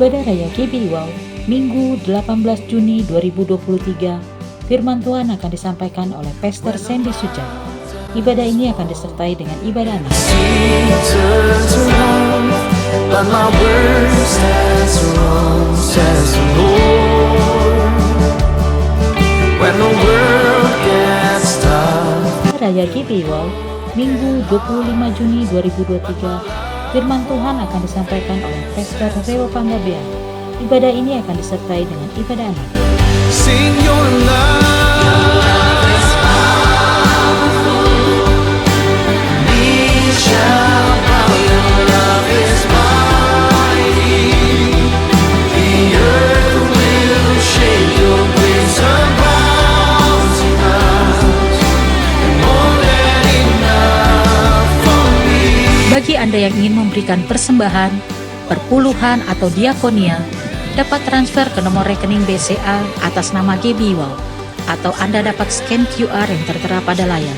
Ibadah Raya GBI Minggu 18 Juni 2023, firman Tuhan akan disampaikan oleh Pastor Sandy Sujat. Ibadah ini akan disertai dengan ibadah anak. Raya GBI Minggu 25 Juni 2023, firman Tuhan akan disampaikan oleh Pastor Reo Panggabean. Ibadah ini akan disertai dengan ibadah anak. Sing your love is powerful. We shall bow, your love is mighty. The earth will shake, your grace abounds in us. More than enough for me. Bagi Anda yang ingin memberikan persembahan, perpuluhan atau diakonia, dapat transfer ke nomor rekening BCA atas nama GBI atau Anda dapat scan QR yang tertera pada layar.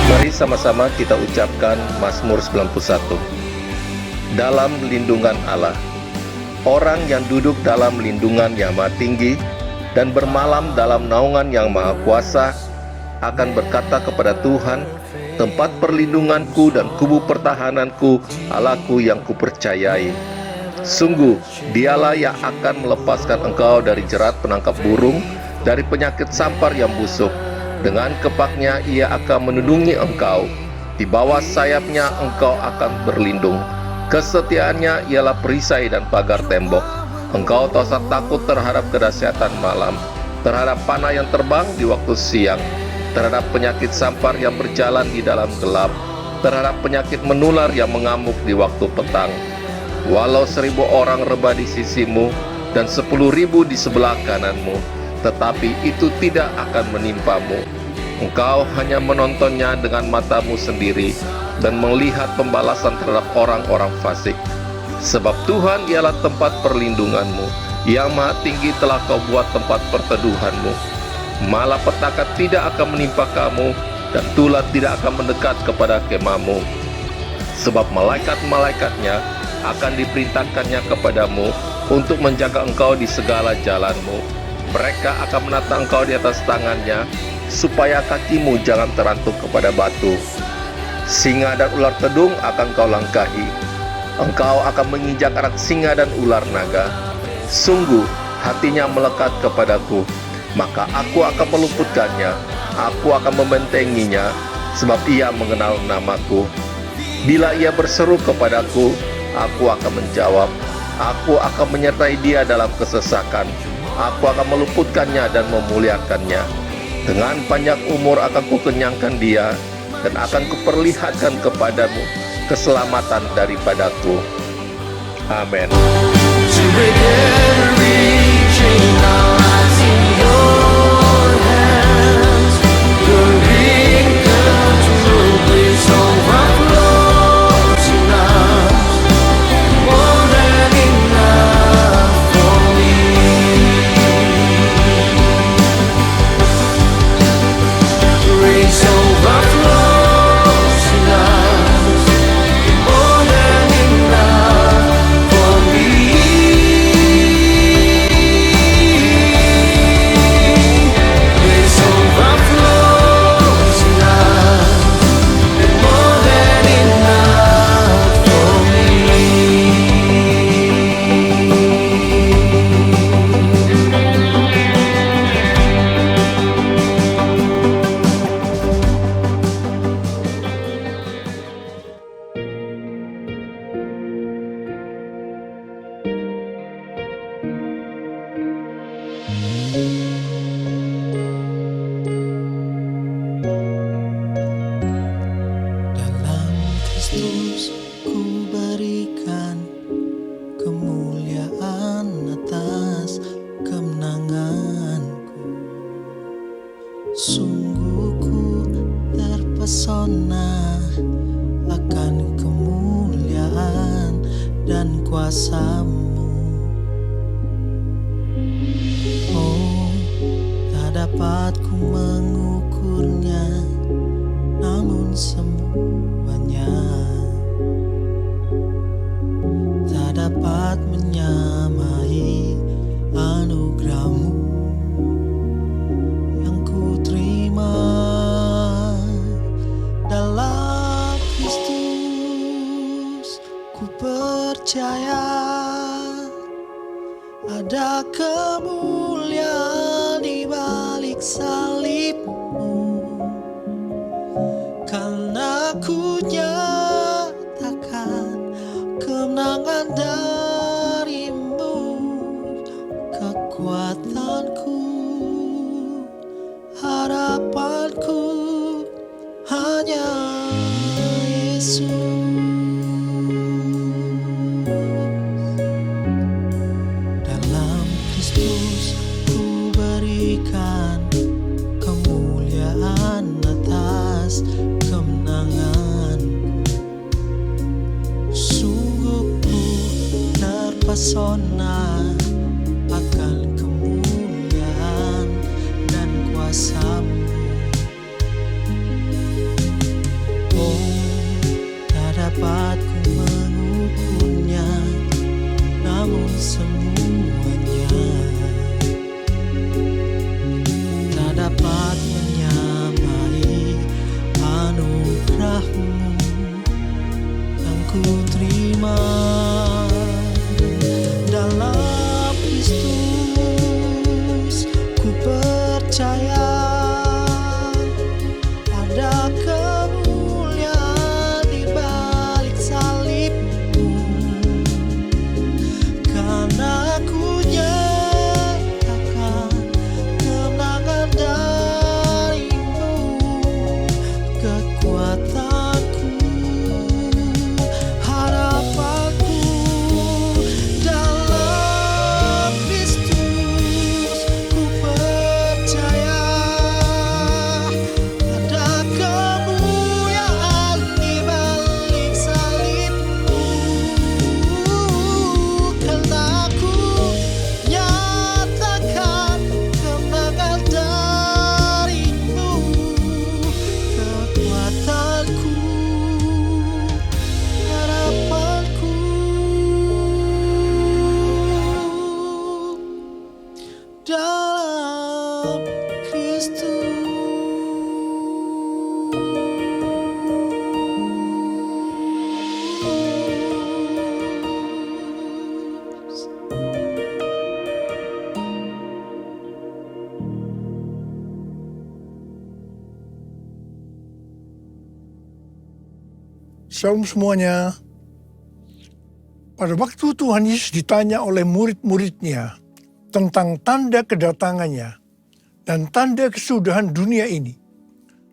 Mari sama-sama kita ucapkan Mazmur 91. Dalam lindungan Allah, orang yang duduk dalam lindungan yang maha tinggi dan bermalam dalam naungan yang maha kuasa akan berkata kepada Tuhan, tempat perlindunganku dan kubu pertahananku, Allahku yang kupercayai. Sungguh, dialah yang akan melepaskan engkau dari jerat penangkap burung, dari penyakit sampar yang busuk. Dengan kepaknya ia akan melindungi engkau, di bawah sayapnya engkau akan berlindung. Kesetiaannya ialah perisai dan pagar tembok. Engkau tak usah takut terhadap kedahsyatan malam, terhadap panah yang terbang di waktu siang, terhadap penyakit sampar yang berjalan di dalam gelap, terhadap penyakit menular yang mengamuk di waktu petang. Walau 1.000 orang rebah di sisimu dan 10.000 di sebelah kananmu, tetapi itu tidak akan menimpamu. Engkau hanya menontonnya dengan matamu sendiri dan melihat pembalasan terhadap orang-orang fasik. Sebab Tuhan ialah tempat perlindunganmu, yang maha tinggi telah kau buat tempat perteduhanmu. Malapetaka tidak akan menimpa kamu, dan tulah tidak akan mendekat kepada kemahmu. Sebab malaikat-malaikatnya akan diperintahkannya kepadamu untuk menjaga engkau di segala jalanmu. Mereka akan menata engkau di atas tangannya, supaya kakimu jangan terantuk kepada batu. Singa dan ular tedung akan kau langkahi. Engkau akan menginjak anak singa dan ular naga. Sungguh hatinya melekat kepadaku, maka aku akan meluputkannya. Aku akan membentenginya, sebab ia mengenal namaku. Bila ia berseru kepadaku, aku akan menjawab. Aku akan menyertai dia dalam kesesakan. Aku akan meluputkannya dan memuliakannya. Dengan panjang umur akan kukenyangkan dia, dan akan kuperlihatkan kepadamu keselamatan daripadaku. Amin. Dalam Kristus ku berikan kemuliaan atas kemenanganku. Sungguh ku terpesona akan kemuliaan dan kuasa-Mu. Oh, tak dapat dapat ku mengukurnya, namun semuanya tak dapat menyamai anugerahmu yang ku terima dalam Kristus. Ku percaya ada kemuliaan di balik salibmu, karena ku nyatakan kemenangan darimu. Kekuatanku, harapanku hanya Yesus. Dalam Kristus ku berikan kemuliaan atas kemenanganku. Sungguh ku terpesona akan kemuliaan dan kuasa-Mu. Oh, tak dapat ku mengukurnya, namun semuanya tak dapat menyamai anugerah-Mu yang ku terima dalam Kristus. Ku percaya ada kemuliaan di balik salibmu, karena ku nyatakan kemenangan darimu. Kekuatanku, harapanku dalam Kristus. Ku percaya ada kemuliaan di balik salibmu, karena ku nyatakan kemenangan darimu. Kekuatanku, harapanku dalam Kristus. Shalom semuanya. Pada waktu Tuhan Yesus ditanya oleh murid-muridnya tentang tanda kedatangannya dan tanda kesudahan dunia ini,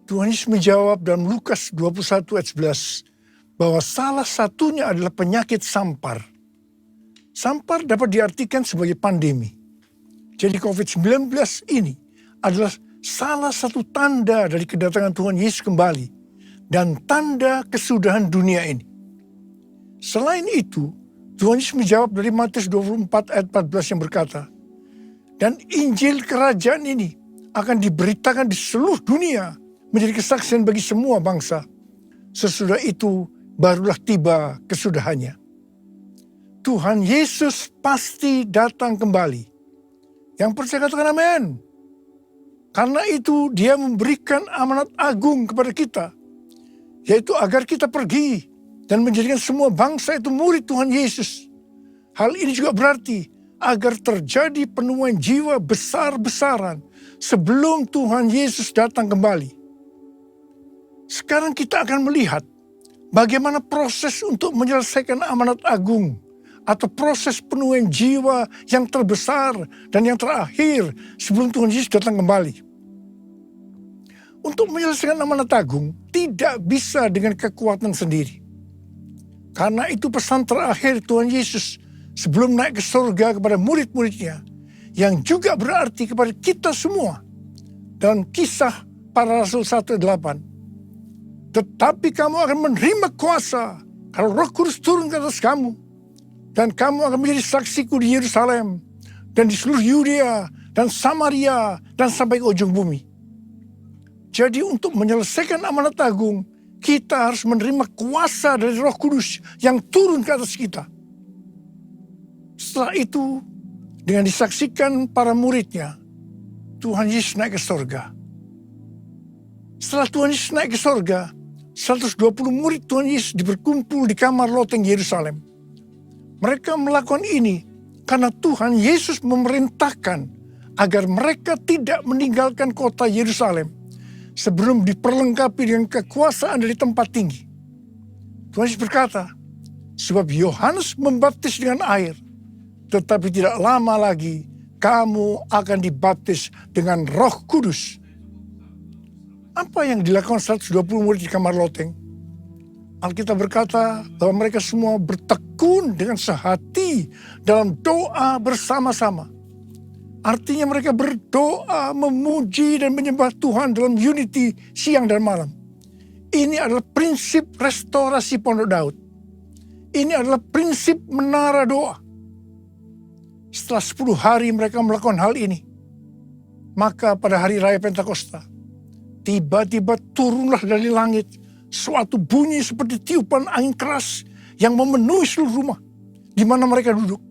Tuhan Yesus menjawab dalam Lukas 21 ayat 11 bahwa salah satunya adalah penyakit sampar. Sampar dapat diartikan sebagai pandemi. Jadi COVID-19 ini adalah salah satu tanda dari kedatangan Tuhan Yesus kembali dan tanda kesudahan dunia ini. Selain itu, Tuhan Yesus menjawab dari Matius 24 ayat 14 yang berkata, dan Injil kerajaan ini akan diberitakan di seluruh dunia menjadi kesaksian bagi semua bangsa. Sesudah itu barulah tiba kesudahannya. Tuhan Yesus pasti datang kembali. Yang percaya katakan amin. Karena itu Dia memberikan amanat agung kepada kita, yaitu agar kita pergi dan menjadikan semua bangsa itu murid Tuhan Yesus. Hal ini juga berarti agar terjadi penemuan jiwa besar-besaran sebelum Tuhan Yesus datang kembali. Sekarang kita akan melihat bagaimana proses untuk menyelesaikan amanat agung atau proses penemuan jiwa yang terbesar dan yang terakhir sebelum Tuhan Yesus datang kembali. Untuk menyelesaikan amanat agung tidak bisa dengan kekuatan sendiri. Karena itu pesan terakhir Tuhan Yesus sebelum naik ke surga kepada murid-muridnya, yang juga berarti kepada kita semua. Dalam Kisah Para Rasul 1:8. Tetapi kamu akan menerima kuasa kalau Roh Kudus turun ke atas kamu. Dan kamu akan menjadi saksiku di Yerusalem dan di seluruh Yudea dan Samaria, dan sampai ke ujung bumi. Jadi untuk menyelesaikan amanat agung, kita harus menerima kuasa dari Roh Kudus yang turun ke atas kita. Setelah itu, dengan disaksikan para muridnya, Tuhan Yesus naik ke sorga. Setelah Tuhan Yesus naik ke sorga, 120 murid Tuhan Yesus berkumpul di kamar loteng Yerusalem. Mereka melakukan ini karena Tuhan Yesus memerintahkan agar mereka tidak meninggalkan kota Yerusalem sebelum diperlengkapi dengan kekuasaan dari tempat tinggi. Tuhan Yesus berkata, sebab Yohanes membaptis dengan air, tetapi tidak lama lagi kamu akan dibaptis dengan Roh Kudus. Apa yang dilakukan 120 murid di kamar loteng? Alkitab berkata bahwa mereka semua bertekun dengan sehati dalam doa bersama-sama. Artinya mereka berdoa, memuji dan menyembah Tuhan dalam unity siang dan malam. Ini adalah prinsip restorasi Pondok Daud. Ini adalah prinsip menara doa. Setelah 10 hari mereka melakukan hal ini, maka pada hari raya Pentakosta, tiba-tiba turunlah dari langit suatu bunyi seperti tiupan angin keras yang memenuhi seluruh rumah di mana mereka duduk.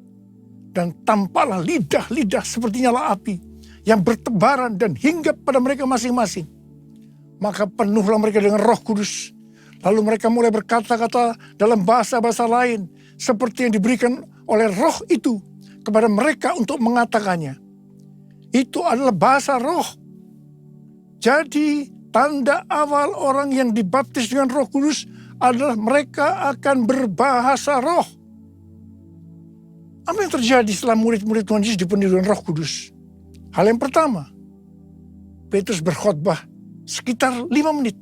Dan tampaklah lidah-lidah seperti nyala api yang bertebaran dan hinggap pada mereka masing-masing. Maka penuhlah mereka dengan Roh Kudus. Lalu mereka mulai berkata-kata dalam bahasa-bahasa lain seperti yang diberikan oleh Roh itu kepada mereka untuk mengatakannya. Itu adalah bahasa Roh. Jadi tanda awal orang yang dibaptis dengan Roh Kudus adalah mereka akan berbahasa Roh. Apa yang terjadi setelah murid-murid Tuhan Yesus dipenuhi dengan Roh Kudus? Hal yang pertama, Petrus berkhotbah sekitar 5 menit.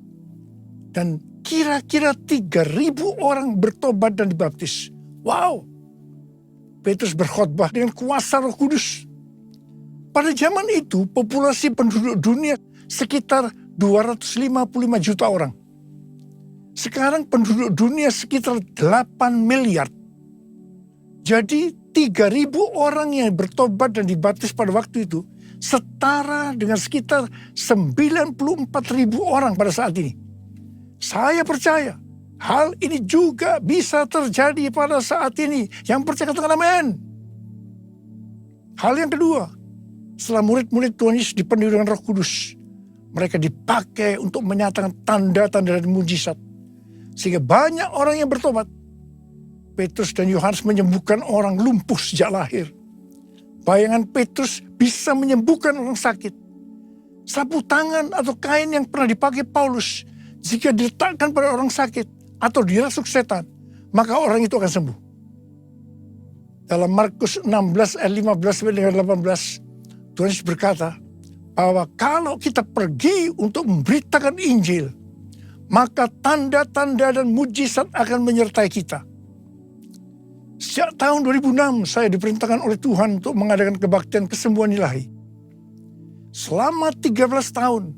Dan kira-kira 3.000 orang bertobat dan dibaptis. Wow! Petrus berkhotbah dengan kuasa Roh Kudus. Pada zaman itu, populasi penduduk dunia sekitar 255 juta orang. Sekarang penduduk dunia sekitar 8 miliar. Jadi 3.000 orang yang bertobat dan dibaptis pada waktu itu setara dengan sekitar 94.000 orang pada saat ini. Saya percaya hal ini juga bisa terjadi pada saat ini. Yang percaya katakan amin. Hal yang kedua, setelah murid-murid Tuhan Yesus dipenuhi dengan Roh Kudus, mereka dipakai untuk menyatakan tanda-tanda dan mujizat. Sehingga banyak orang yang bertobat. Petrus dan Yohanes menyembuhkan orang lumpuh sejak lahir. Bayangan Petrus bisa menyembuhkan orang sakit. Sapu tangan atau kain yang pernah dipakai Paulus, jika diletakkan pada orang sakit atau dirasuk setan, maka orang itu akan sembuh. Dalam Markus 16 ayat 15-18, Tuhan Yesus berkata bahwa kalau kita pergi untuk memberitakan Injil, maka tanda-tanda dan mujizat akan menyertai kita. Sejak tahun 2006 saya diperintahkan oleh Tuhan untuk mengadakan kebaktian kesembuhan ilahi. Selama 13 tahun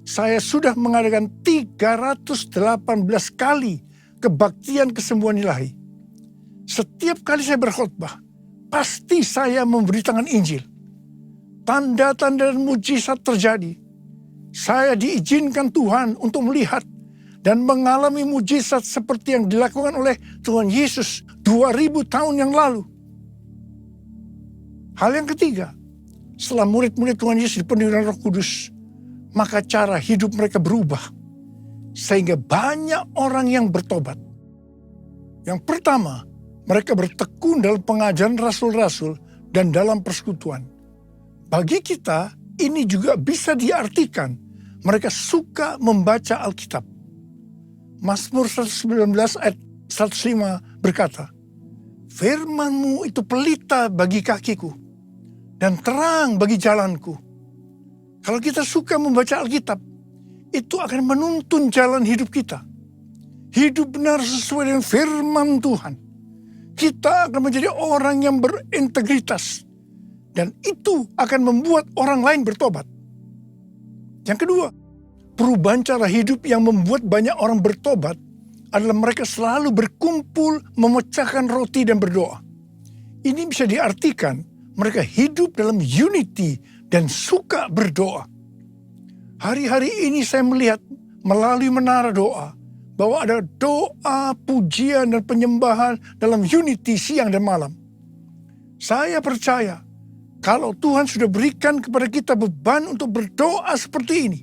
saya sudah mengadakan 318 kali kebaktian kesembuhan ilahi. Setiap kali saya berkhotbah, pasti saya memberitakan Injil. Tanda-tanda dan mujizat terjadi. Saya diizinkan Tuhan untuk melihat dan mengalami mujizat seperti yang dilakukan oleh Tuhan Yesus 2000 tahun yang lalu. Hal yang ketiga, setelah murid-murid Tuhan Yesus dipenuhi dengan Roh Kudus, maka cara hidup mereka berubah. Sehingga banyak orang yang bertobat. Yang pertama, mereka bertekun dalam pengajaran rasul-rasul dan dalam persekutuan. Bagi kita, ini juga bisa diartikan mereka suka membaca Alkitab. Mazmur 119 ayat 105 berkata, firman-Mu itu pelita bagi kakiku dan terang bagi jalanku. Kalau kita suka membaca Alkitab, itu akan menuntun jalan hidup kita. Hidup benar sesuai dengan firman Tuhan. Kita akan menjadi orang yang berintegritas. Dan itu akan membuat orang lain bertobat. Yang kedua, perubahan cara hidup yang membuat banyak orang bertobat adalah mereka selalu berkumpul, memecahkan roti dan berdoa. Ini bisa diartikan mereka hidup dalam unity dan suka berdoa. Hari-hari ini saya melihat melalui menara doa bahwa ada doa, pujian, dan penyembahan dalam unity siang dan malam. Saya percaya kalau Tuhan sudah berikan kepada kita beban untuk berdoa seperti ini,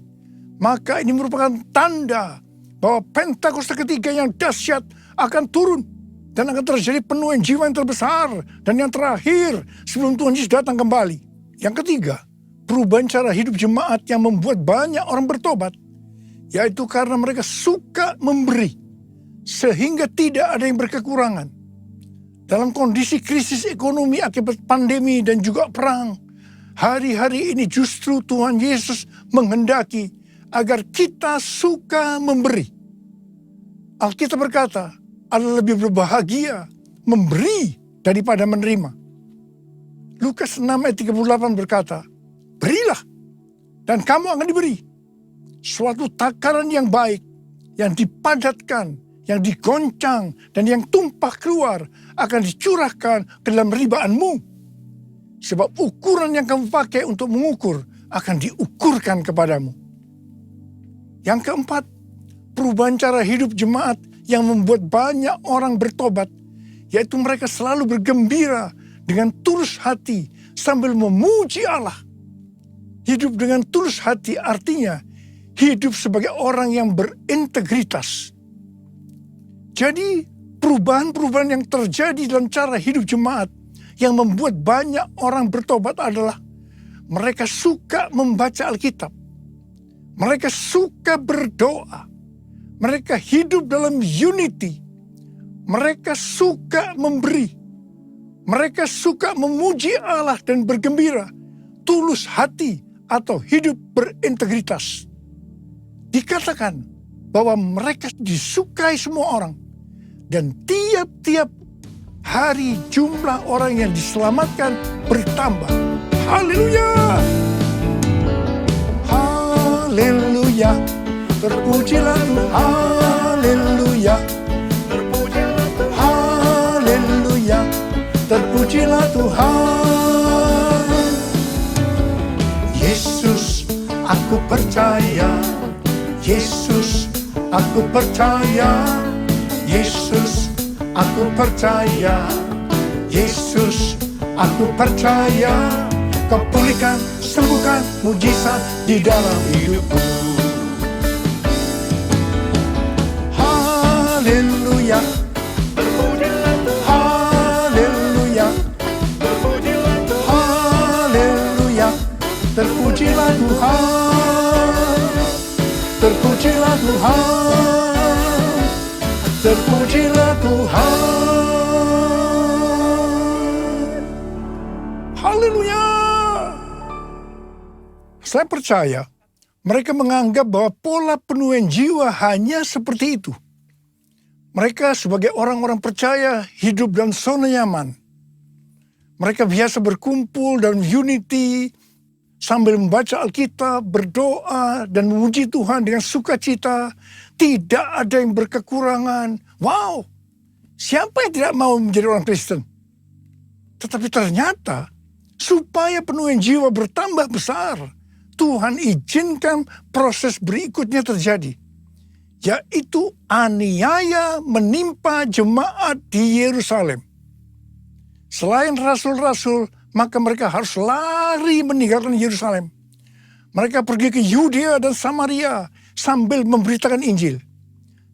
maka ini merupakan tanda bahwa Pentakosta ketiga yang dahsyat akan turun dan akan terjadi penuaian jiwa yang terbesar dan yang terakhir sebelum Tuhan Yesus datang kembali. Yang ketiga, perubahan cara hidup jemaat yang membuat banyak orang bertobat, yaitu karena mereka suka memberi sehingga tidak ada yang berkekurangan. Dalam kondisi krisis ekonomi akibat pandemi dan juga perang, hari-hari ini justru Tuhan Yesus menghendaki agar kita suka memberi. Alkitab berkata, adalah lebih berbahagia memberi daripada menerima. Lukas 6 ayat 38 berkata, berilah dan kamu akan diberi. Suatu takaran yang baik, yang dipadatkan, yang digoncang, dan yang tumpah keluar akan dicurahkan ke dalam ribaanmu. Sebab ukuran yang kamu pakai untuk mengukur akan diukurkan kepadamu. Yang keempat, perubahan cara hidup jemaat yang membuat banyak orang bertobat, yaitu mereka selalu bergembira dengan tulus hati sambil memuji Allah. Hidup dengan tulus hati artinya hidup sebagai orang yang berintegritas. Jadi perubahan-perubahan yang terjadi dalam cara hidup jemaat yang membuat banyak orang bertobat adalah mereka suka membaca Alkitab. Mereka suka berdoa. Mereka hidup dalam unity. Mereka suka memberi. Mereka suka memuji Allah dan bergembira. Tulus hati atau hidup berintegritas. Dikatakan bahwa mereka disukai semua orang. Dan tiap-tiap hari jumlah orang yang diselamatkan bertambah. Haleluya! Haleluya! Terpujilah Tuhan, haleluya. Terpujilah Tuhan, haleluya. Terpujilah Tuhan. Yesus, aku percaya. Yesus, aku percaya. Yesus, aku percaya. Yesus, aku percaya. Kau pulihkan, sembuhkan, mujizat di dalam hidupku. Haleluya, terpujilah Tuhan, haleluya, terpujilah Tuhan, haleluya, terpujilah Tuhan, terpujilah Tuhan, terpujilah Tuhan. Haleluya. Saya percaya mereka menganggap bahwa pola penuaian jiwa hanya seperti itu. Mereka sebagai orang-orang percaya hidup dalam zona nyaman. Mereka biasa berkumpul dalam unity sambil membaca Alkitab, berdoa, dan memuji Tuhan dengan sukacita. Tidak ada yang berkekurangan. Wow, siapa yang tidak mau menjadi orang Kristen? Tetapi ternyata supaya penuaian jiwa bertambah besar, Tuhan izinkan proses berikutnya terjadi. Yaitu aniaya menimpa jemaat di Yerusalem. Selain rasul-rasul, maka mereka harus lari meninggalkan Yerusalem. Mereka pergi ke Yudea dan Samaria sambil memberitakan Injil.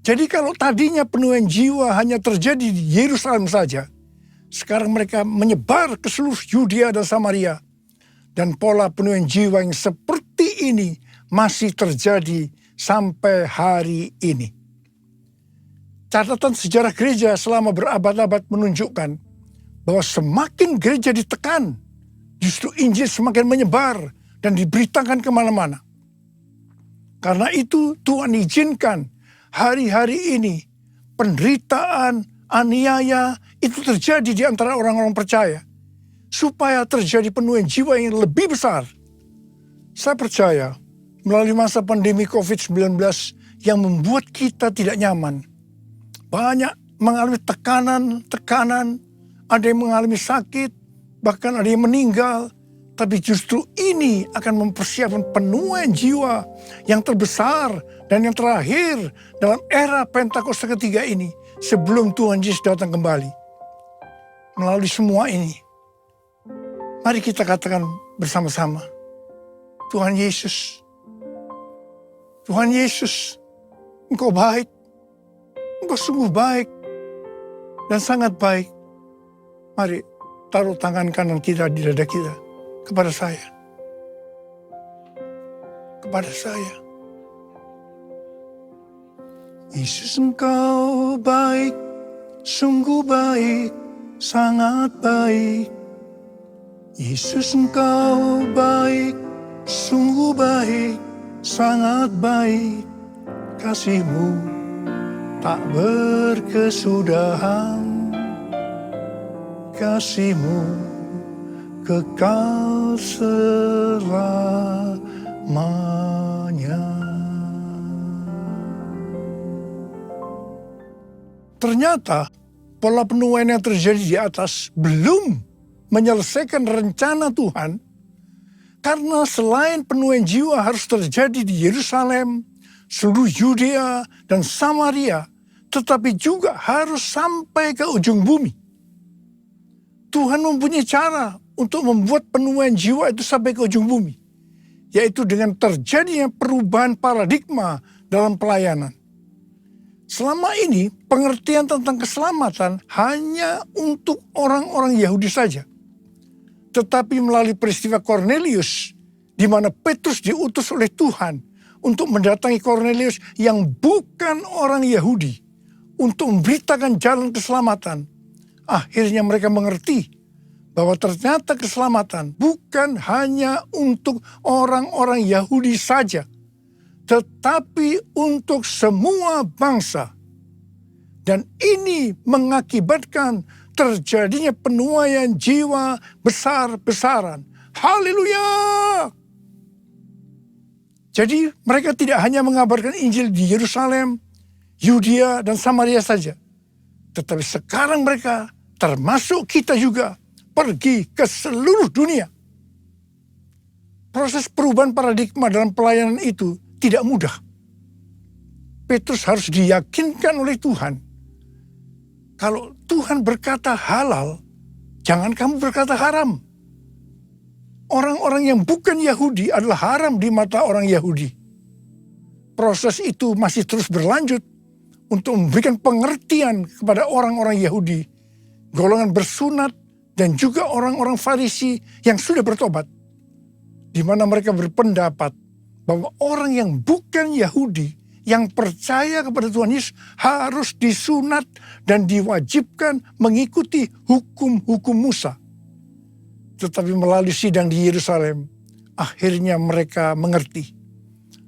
Jadi kalau tadinya penuaian jiwa hanya terjadi di Yerusalem saja, sekarang mereka menyebar ke seluruh Yudea dan Samaria. Dan pola penuaian jiwa yang seperti ini masih terjadi sampai hari ini. Catatan sejarah gereja selama berabad-abad menunjukkan bahwa semakin gereja ditekan, justru Injil semakin menyebar dan diberitakan kemana-mana. Karena itu Tuhan izinkan hari-hari ini penderitaan, aniaya itu terjadi di antara orang-orang percaya. Supaya terjadi penuaian jiwa yang lebih besar. Saya percaya melalui masa pandemi COVID-19 yang membuat kita tidak nyaman. Banyak mengalami tekanan, ada yang mengalami sakit, bahkan ada yang meninggal. Tapi justru ini akan mempersiapkan penuaian jiwa yang terbesar dan yang terakhir dalam era Pentakosta ketiga ini sebelum Tuhan Yesus datang kembali. Melalui semua ini, mari kita katakan bersama-sama, Tuhan Yesus, Engkau baik, Engkau sungguh baik dan sangat baik. Mari taruh tangan kanan kita di dada kita. Kepada saya. Yesus, Engkau baik, sungguh baik, sangat baik. Yesus, Engkau baik, sungguh baik, sangat baik. Kasih-Mu tak berkesudahan. Kasih-Mu kekal selamanya. Ternyata pola penuaian yang terjadi di atas belum menyelesaikan rencana Tuhan, karena selain penuaian jiwa harus terjadi di Yerusalem, seluruh Yudea dan Samaria, tetapi juga harus sampai ke ujung bumi. Tuhan mempunyai cara untuk membuat penuaian jiwa itu sampai ke ujung bumi, yaitu dengan terjadinya perubahan paradigma dalam pelayanan. Selama ini pengertian tentang keselamatan hanya untuk orang-orang Yahudi saja. Tetapi melalui peristiwa Kornelius, di mana Petrus diutus oleh Tuhan untuk mendatangi Kornelius yang bukan orang Yahudi, untuk memberitakan jalan keselamatan, akhirnya mereka mengerti bahwa ternyata keselamatan bukan hanya untuk orang-orang Yahudi saja, tetapi untuk semua bangsa. Dan ini mengakibatkan terjadinya penuaian jiwa besar-besaran. Haleluya! Jadi mereka tidak hanya mengabarkan Injil di Yerusalem, Yudea, dan Samaria saja. Tetapi sekarang mereka, termasuk kita juga, pergi ke seluruh dunia. Proses perubahan paradigma dalam pelayanan itu tidak mudah. Petrus harus diyakinkan oleh Tuhan. Kalau Tuhan berkata halal, jangan kamu berkata haram. Orang-orang yang bukan Yahudi adalah haram di mata orang Yahudi. Proses itu masih terus berlanjut untuk memberikan pengertian kepada orang-orang Yahudi, golongan bersunat, dan juga orang-orang Farisi yang sudah bertobat, di mana mereka berpendapat bahwa orang yang bukan Yahudi, yang percaya kepada Tuhan Yesus, harus disunat dan diwajibkan mengikuti hukum-hukum Musa. Tetapi melalui sidang di Yerusalem, akhirnya mereka mengerti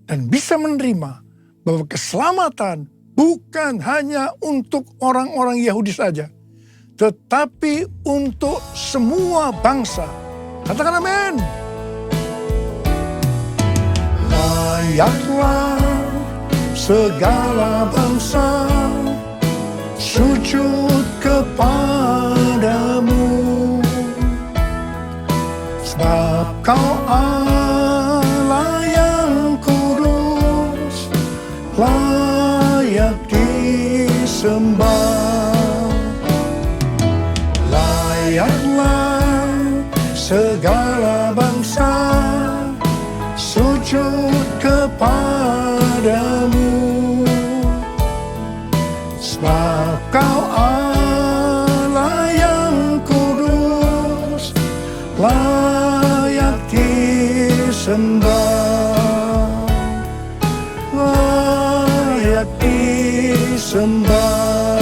dan bisa menerima bahwa keselamatan bukan hanya untuk orang-orang Yahudi saja, tetapi untuk semua bangsa. Katakan amin. Layaklah segala bangsa sujud kepadamu, sebab Kau Allah yang kudus, layak disembah. Layaklah segala bangsa sujud kepadamu, sebab Kau Allah yang kudus, layak disembah, layak disembah,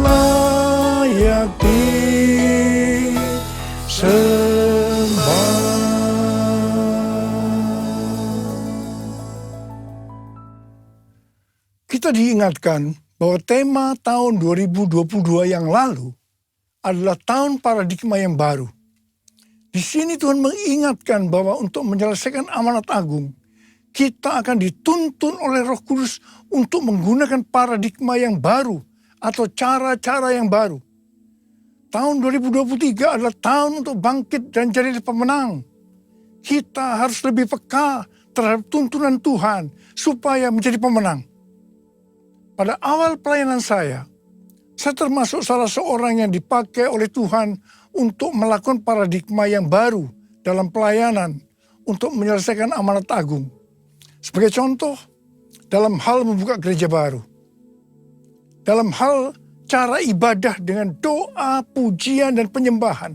layak disembah. Kita diingatkan bahwa tema tahun 2022 yang lalu adalah tahun paradigma yang baru. Di sini Tuhan mengingatkan bahwa untuk menyelesaikan amanat agung, kita akan dituntun oleh Roh Kudus untuk menggunakan paradigma yang baru atau cara-cara yang baru. Tahun 2023 adalah tahun untuk bangkit dan jadi pemenang. Kita harus lebih peka terhadap tuntunan Tuhan supaya menjadi pemenang. Pada awal pelayanan saya termasuk salah seorang yang dipakai oleh Tuhan untuk melakukan paradigma yang baru dalam pelayanan untuk menyelesaikan amanat agung. Sebagai contoh, dalam hal membuka gereja baru. Dalam hal cara ibadah dengan doa, pujian, dan penyembahan.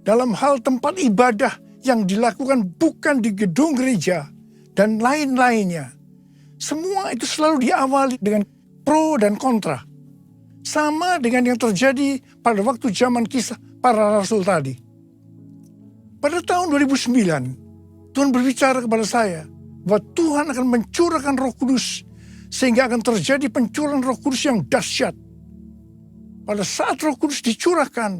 Dalam hal tempat ibadah yang dilakukan bukan di gedung gereja dan lain-lainnya. Semua itu selalu diawali dengan pro dan kontra. Sama dengan yang terjadi pada waktu zaman kisah para rasul tadi. Pada tahun 2009, Tuhan berbicara kepada saya bahwa Tuhan akan mencurahkan Roh Kudus sehingga akan terjadi pencurahan Roh Kudus yang dahsyat. Pada saat Roh Kudus dicurahkan,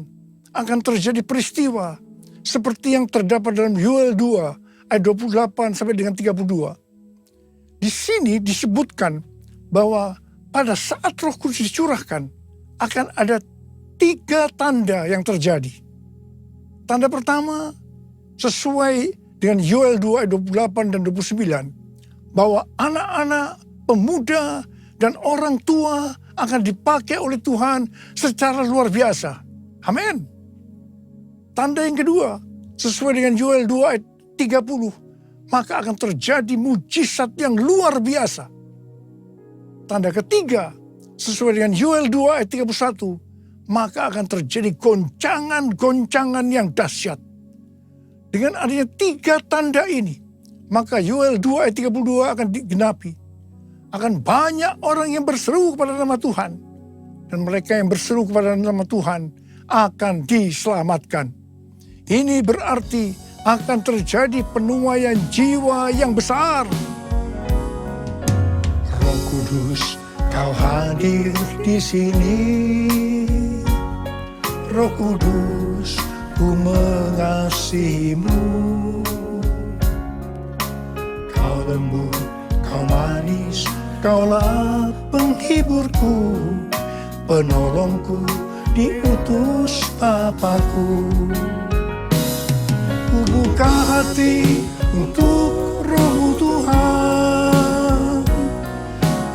akan terjadi peristiwa seperti yang terdapat dalam Yoel 2 ayat 28 sampai dengan 32. Di sini disebutkan bahwa pada saat Roh Kudus dicurahkan, akan ada 3 tanda yang terjadi. Tanda pertama, sesuai dengan Yoel 2 ayat 28 dan 29, bahwa anak-anak, pemuda, dan orang tua akan dipakai oleh Tuhan secara luar biasa. Amin. Tanda yang kedua, sesuai dengan Yoel 2 ayat 30, maka akan terjadi mujizat yang luar biasa. Tanda ketiga, sesuai dengan Yoel 2 ayat 31, maka akan terjadi goncangan-goncangan yang dahsyat. Dengan adanya 3 tanda ini, maka Yoel 2 ayat 32 akan digenapi. Akan banyak orang yang berseru kepada nama Tuhan. Dan mereka yang berseru kepada nama Tuhan akan diselamatkan. Ini berarti akan terjadi penuaian jiwa yang besar. Roh Kudus, Kau hadir di sini. Roh Kudus, ku mengasihimu. Kau lembut, Kau manis, Kaulah penghiburku, penolongku, diutus Bapakku. Ku buka hati untuk Roh-Mu Tuhan.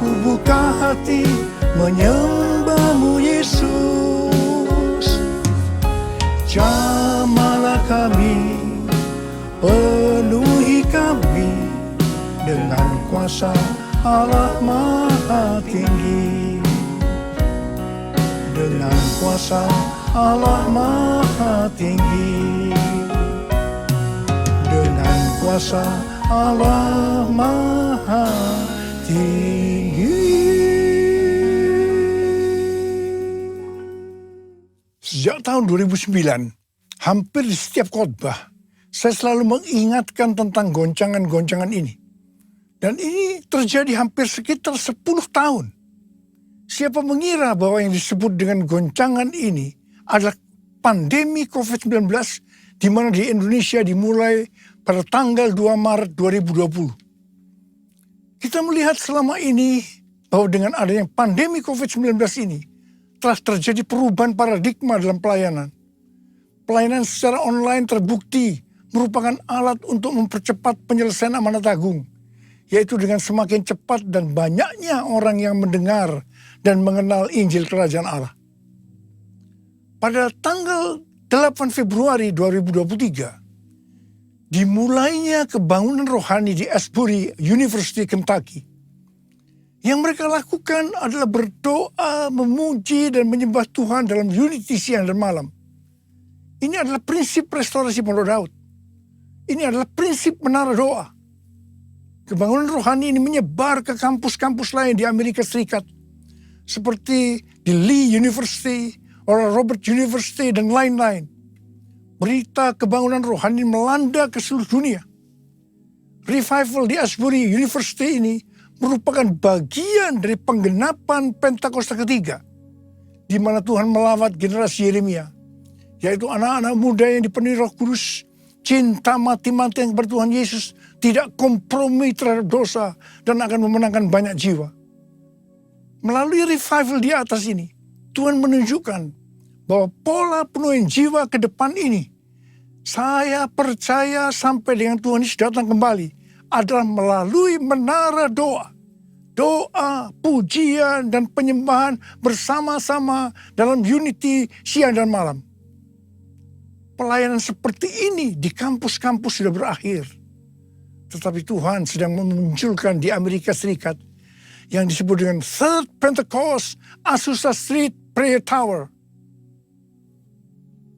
Ku buka hati menyembah-Mu Yesus. Jamahlah kami, penuhi kami dengan kuasa Allah Maha Tinggi. Dengan kuasa Allah Maha Tinggi. Dengan kuasa Allah Maha Tinggi. Sejak tahun 2009, hampir di setiap khotbah, saya selalu mengingatkan tentang goncangan-goncangan ini. Dan ini terjadi hampir sekitar 10 tahun. Siapa mengira bahwa yang disebut dengan goncangan ini adalah pandemi COVID-19 di mana di Indonesia dimulai pada tanggal 2 Maret 2020. Kita melihat selama ini bahwa dengan adanya pandemi COVID-19 ini telah terjadi perubahan paradigma dalam pelayanan. Pelayanan secara online terbukti merupakan alat untuk mempercepat penyelesaian amanat agung, yaitu dengan semakin cepat dan banyaknya orang yang mendengar dan mengenal Injil Kerajaan Allah. Pada tanggal 8 Februari 2023, dimulainya kebangunan rohani di Asbury University, Kentucky. Yang mereka lakukan adalah berdoa, memuji, dan menyembah Tuhan dalam unity siang dan malam. Ini adalah prinsip restorasi Pondok Daud. Ini adalah prinsip menara doa. Kebangunan rohani ini menyebar ke kampus-kampus lain di Amerika Serikat. Seperti di Lee University, Oral Roberts University, dan lain-lain. Berita kebangunan rohani melanda ke seluruh dunia. Revival di Asbury University ini merupakan bagian dari penggenapan Pentakosta ketiga, di mana Tuhan melawat generasi Yeremia, yaitu anak-anak muda yang dipenuhi Roh Kudus, cinta mati-matian kepada Tuhan Yesus, tidak kompromi terhadap dosa, dan akan memenangkan banyak jiwa. Melalui revival di atas ini, Tuhan menunjukkan bahwa pola penuhin jiwa ke depan ini, saya percaya sampai dengan Tuhan Yesus datang kembali, adalah melalui menara doa. Doa, pujian, dan penyembahan bersama-sama dalam unity siang dan malam. Pelayanan seperti ini di kampus-kampus sudah berakhir. Tetapi Tuhan sedang memunculkan di Amerika Serikat yang disebut dengan Third Pentecost Azusa Street Prayer Tower.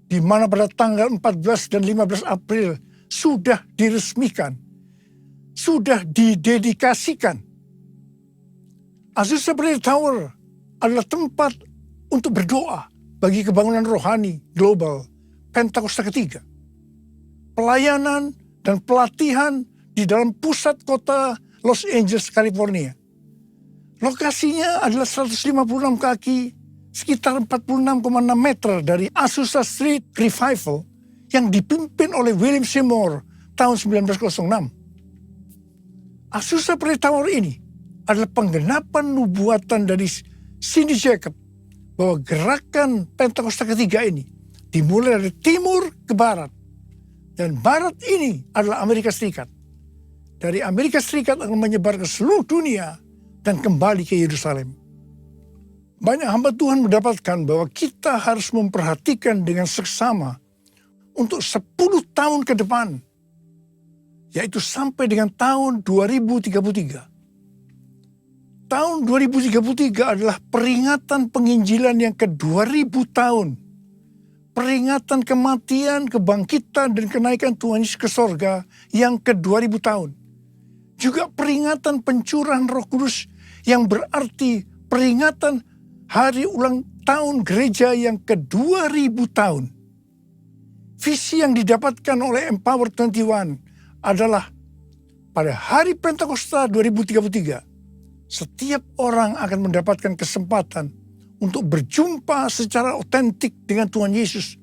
Di mana pada tanggal 14 dan 15 April sudah diresmikan, sudah didedikasikan. Azusa Prayer Tower adalah tempat untuk berdoa bagi kebangunan rohani global Pentakosta ketiga. Pelayanan dan pelatihan di dalam pusat kota Los Angeles, California. Lokasinya adalah 156 kaki, sekitar 46,6 meter dari Azusa Street Revival yang dipimpin oleh William Seymour tahun 1906. Azusa Prayer Tower ini adalah penggenapan nubuatan dari Cindy Jacob bahwa gerakan Pentakosta ketiga ini dimulai dari timur ke barat. Dan barat ini adalah Amerika Serikat. Dari Amerika Serikat akan menyebar ke seluruh dunia dan kembali ke Yerusalem. Banyak hamba Tuhan mendapatkan bahwa kita harus memperhatikan dengan seksama untuk 10 tahun ke depan. Yaitu sampai dengan tahun 2033. Tahun 2033 adalah peringatan penginjilan yang ke-2000 tahun. Peringatan kematian, kebangkitan, dan kenaikan Tuhan Yesus ke sorga yang ke-2000 tahun. Juga peringatan pencurahan Roh Kudus yang berarti peringatan hari ulang tahun gereja yang ke-2000 tahun. Visi yang didapatkan oleh Empower 21 adalah pada hari Pentakosta 2033, setiap orang akan mendapatkan kesempatan untuk berjumpa secara otentik dengan Tuhan Yesus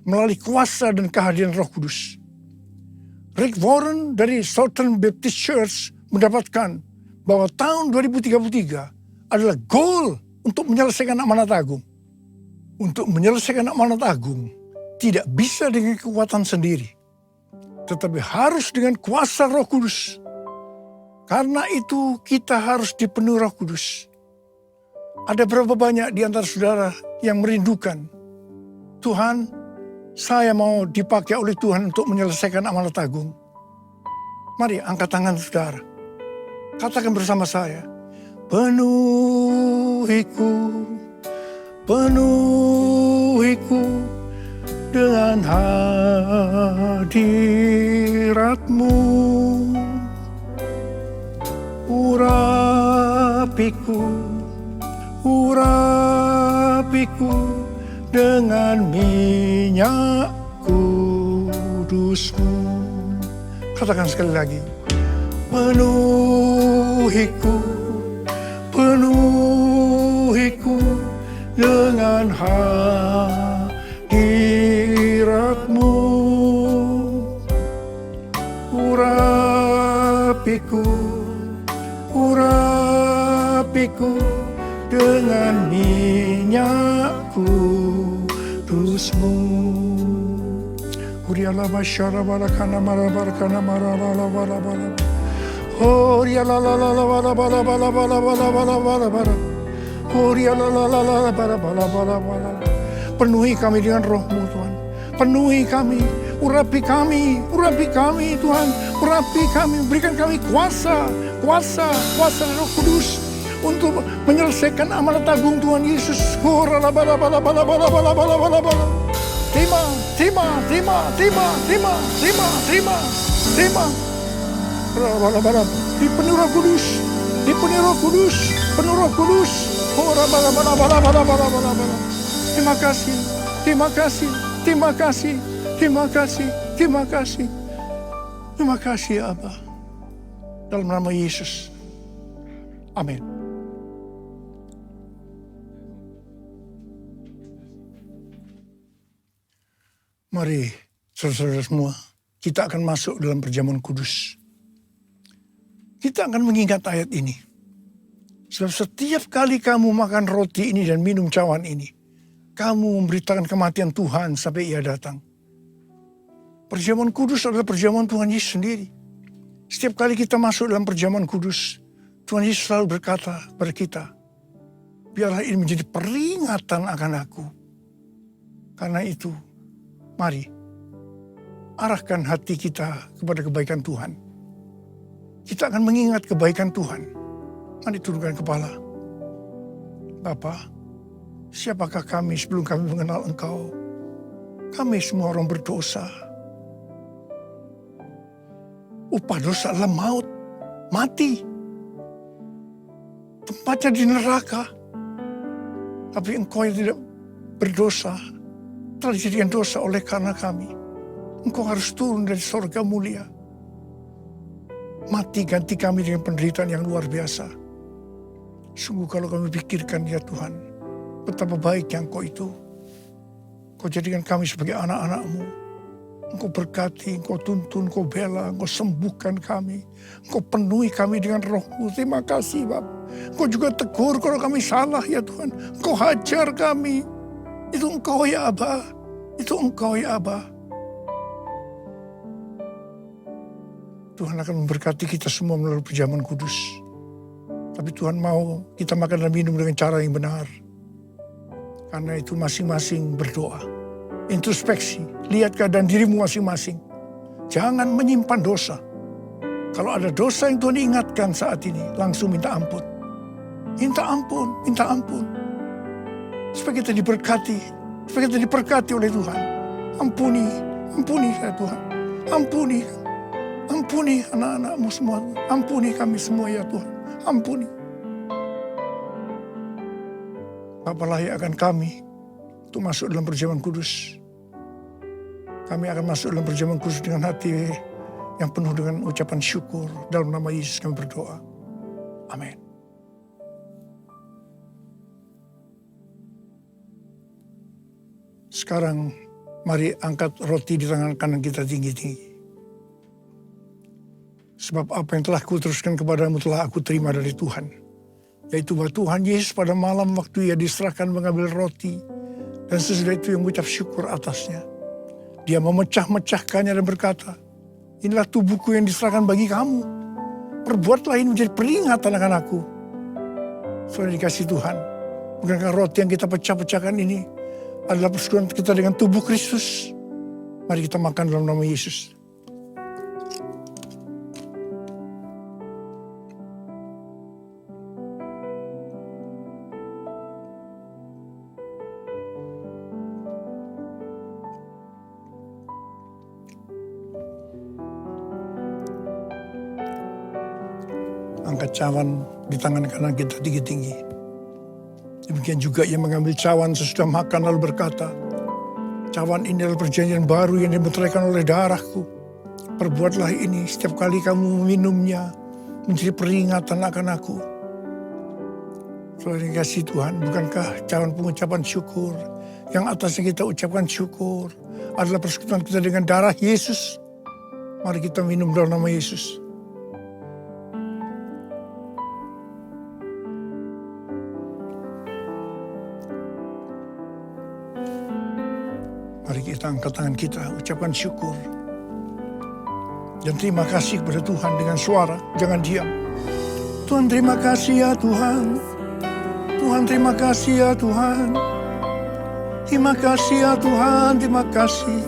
melalui kuasa dan kehadiran Roh Kudus. Rick Warren dari Southern Baptist Church mendapatkan bahwa tahun 2033 adalah goal untuk menyelesaikan amanat agung. Untuk menyelesaikan amanat agung tidak bisa dengan kekuatan sendiri, tetapi harus dengan kuasa Roh Kudus. Karena itu kita harus dipenuhi Roh Kudus. Ada berapa banyak di antara saudara yang merindukan, Tuhan, saya mau dipakai oleh Tuhan untuk menyelesaikan amanat agung. Mari angkat tangan saudara. Katakan bersama saya, penuhiku, penuhiku dengan hadirat-Mu. Urapiku, urapiku dengan minyak kudus-Mu. Katakan sekali lagi. Penuhiku, penuhiku dengan hadirat-Mu. Urapiku, urapiku dengan minyak kudus-Mu. Uriala masyara barakana marabarakana marabala. Uriala la la la bala bala bala bala bala bala bala bala. Uriala la la la bala bala bala bala. Penuhi kami dengan Roh-Mu Tuhan. Penuhi kami, urapi kami Tuhan. Urapi kami, berikan kami kuasa Roh Kudus untuk menyelesaikan amanat agung Tuhan Yesus. Uriala bala bala bala bala bala bala bala bala. Terima. Dipenuhi Roh Kudus, penuh Roh Kudus. Terima kasih Abba. Dalam nama Yesus. Amin. Mari, saudara-saudara semua, kita akan masuk dalam perjamuan kudus. Kita akan mengingat ayat ini. Sebab setiap kali kamu makan roti ini dan minum cawan ini, kamu memberitakan kematian Tuhan sampai ia datang. Perjamuan kudus adalah perjamuan Tuhan Yesus sendiri. Setiap kali kita masuk dalam perjamuan kudus, Tuhan Yesus selalu berkata kepada kita, biarlah ini menjadi peringatan akan aku. Karena itu, mari arahkan hati kita kepada kebaikan Tuhan. Kita akan mengingat kebaikan Tuhan. Mari turunkan kepala. Bapa, siapakah kami sebelum kami mengenal Engkau? Kami semua orang berdosa. Upah dosa adalah maut, mati. Tempatnya di neraka. Tapi Engkau yang tidak berdosa, telah dijadikan dosa oleh karena kami. Engkau harus turun dari surga mulia. Mati ganti kami dengan penderitaan yang luar biasa. Sungguh kalau kami pikirkan ya Tuhan, betapa baiknya Engkau itu. Engkau jadikan kami sebagai anak-anak-Mu. Engkau berkati, Engkau tuntun, Engkau bela, Engkau sembuhkan kami. Engkau penuhi kami dengan Roh-Mu. Terima kasih Bapa. Engkau juga tegur kalau kami salah ya Tuhan. Engkau hajar kami. Itu Engkau ya Aba. Itu Engkau ya Aba. Tuhan akan memberkati kita semua melalui perjamuan kudus. Tapi Tuhan mau kita makan dan minum dengan cara yang benar. Karena itu masing-masing berdoa. Introspeksi, lihat keadaan dirimu masing-masing. Jangan menyimpan dosa. Kalau ada dosa yang Tuhan ingatkan saat ini, langsung minta ampun. Minta ampun, minta ampun. Supaya kita diberkati, supaya kita diberkati oleh Tuhan. Ampuni, ampuni ya Tuhan. Ampuni, ampuni anak-anak-Mu semua. Ampuni kami semua ya Tuhan. Ampuni. Bapa layakkan kami untuk masuk dalam perjamuan kudus. Kami akan masuk dalam perjamuan kudus dengan hati yang penuh dengan ucapan syukur. Dalam nama Yesus kami berdoa. Amin. Sekarang mari angkat roti di tangan kanan kita tinggi-tinggi. Sebab apa yang telah kuteruskan kepadamu telah aku terima dari Tuhan. Yaitu bahwa Tuhan Yesus pada malam waktu ia diserahkan mengambil roti. Dan sesudah itu yang mengucap syukur atasnya. Dia memecah-mecahkannya dan berkata, inilah tubuhku yang diserahkan bagi kamu. Perbuatlah ini menjadi peringatan akan aku. Saudara dikasih Tuhan. Bukankah roti yang kita pecah-pecahkan ini adalah persekutuan kita dengan tubuh Kristus. Mari kita makan dalam nama Yesus. Angkat cawan di tangan kanan kita tinggi-tinggi. Demikian juga ia mengambil cawan sesudah makan lalu berkata, cawan ini adalah perjanjian baru yang dimeteraikan oleh darahku. Perbuatlah ini setiap kali kamu meminumnya menjadi peringatan akan aku. Saudara yang kasih Tuhan, bukankah cawan pengucapan syukur yang atasnya kita ucapkan syukur adalah persekutuan kita dengan darah Yesus? Mari kita minum dalam nama Yesus. Mari kita angkat tangan kita, ucapkan syukur. Dan terima kasih kepada Tuhan dengan suara, jangan diam. Tuhan terima kasih ya Tuhan. Tuhan terima kasih ya Tuhan. Terima kasih ya Tuhan, terima kasih.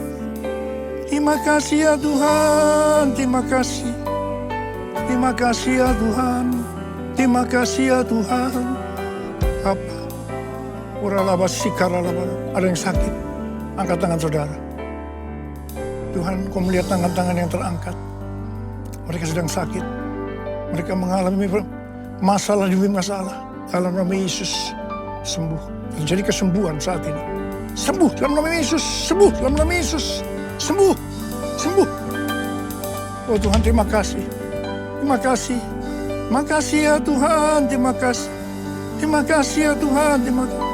Terima kasih ya Tuhan, terima kasih. Terima kasih ya Tuhan. Terima kasih ya Tuhan. Apa? Uralaba sikaralaba. Ada yang sakit? Angkat tangan saudara. Tuhan, Kau melihat tangan-tangan yang terangkat. Mereka sedang sakit. Mereka mengalami masalah demi masalah. Dalam nama Yesus, sembuh. Terjadi kesembuhan saat ini. Sembuh dalam nama Yesus. Sembuh dalam nama Yesus. Sembuh. Sembuh. Oh Tuhan, terima kasih. Terima kasih. Terima kasih ya Tuhan. Terima kasih. Terima kasih ya Tuhan. Terima kasih.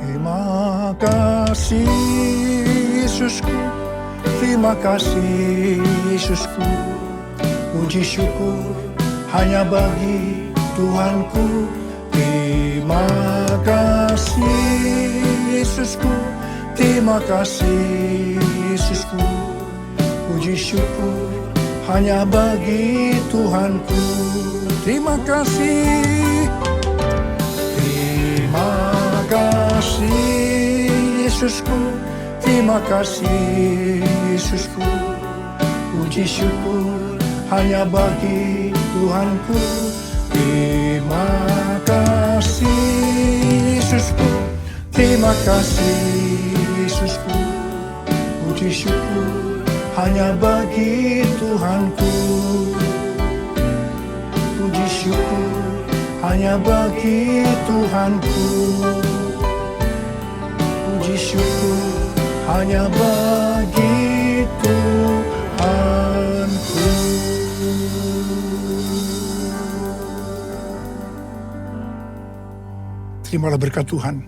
Terima kasih Yesusku, terima kasih Yesusku. Puji syukur hanya bagi Tuhanku. Terima kasih Yesusku, terima kasih Yesusku. Puji syukur hanya bagi Tuhanku. Terima kasih. Terima kasih Yesusku, terima kasih Yesusku. Puji syukur hanya bagi Tuhanku. Terima kasih Yesusku, terima kasih Yesusku. Puji syukur hanya bagi Tuhanku. Puji syukur hanya bagi Tuhanku. Puji syukur hanya bagi Tuhanku. Terimalah berkat Tuhan.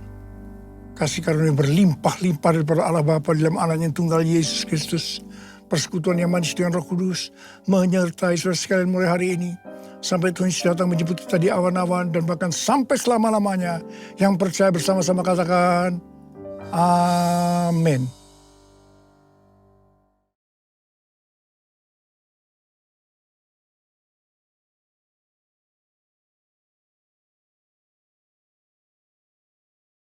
Kasih karunia berlimpah-limpah daripada Allah Bapa dalam Anaknya yang tunggal Yesus Kristus. Persekutuan yang manis dengan Roh Kudus menyertai saudara sekalian mulai hari ini. Sampai Tuhan Yesus datang menjemput kita di awan-awan dan bahkan sampai selama-lamanya. Yang percaya bersama-sama katakan, Amin.